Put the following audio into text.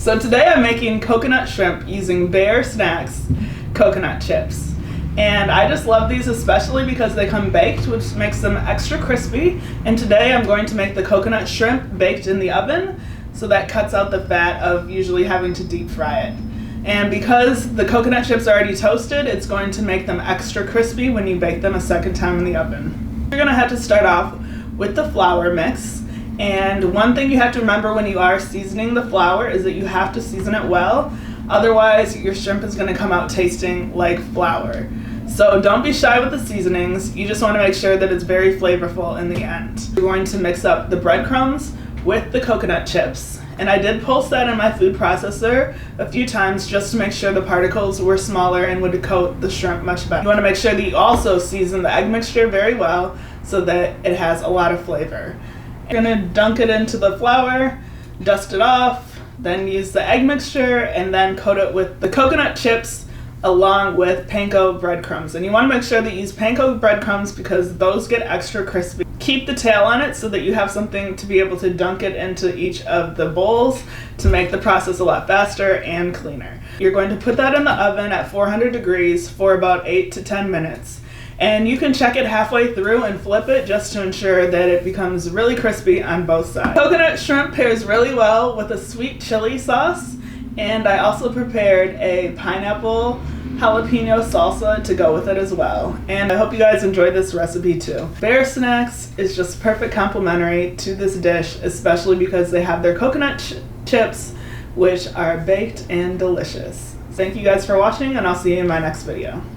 So today I'm making coconut shrimp using Bear Snacks coconut chips. And I just love these especially because they come baked, which makes them extra crispy. And today I'm going to make the coconut shrimp baked in the oven, so that cuts out the fat of usually having to deep fry it. And because the coconut chips are already toasted, it's going to make them extra crispy when you bake them a second time in the oven. You're gonna have to start off with the flour mix. And one thing you have to remember when you are seasoning the flour is that you have to season it well. Otherwise, your shrimp is gonna come out tasting like flour. So don't be shy with the seasonings. You just wanna make sure that it's very flavorful in the end. You're going to mix up the breadcrumbs with the coconut chips. And I did pulse that in my food processor a few times just to make sure the particles were smaller and would coat the shrimp much better. You want to make sure that you also season the egg mixture very well so that it has a lot of flavor. You're going to dunk it into the flour, dust it off, then use the egg mixture, and then coat it with the coconut chips along with panko breadcrumbs. And you want to make sure that you use panko breadcrumbs because those get extra crispy. Keep the tail on it so that you have something to be able to dunk it into each of the bowls to make the process a lot faster and cleaner. You're going to put that in the oven at 400 degrees for about 8 to 10 minutes. And you can check it halfway through and flip it just to ensure that it becomes really crispy on both sides. Coconut shrimp pairs really well with a sweet chili sauce, and I also prepared a pineapple jalapeno salsa to go with it as well. And I hope you guys enjoyed this recipe too. Bear Snacks is just perfect complementary to this dish, especially because they have their coconut chips, which are baked and delicious. Thank you guys for watching, and I'll see you in my next video.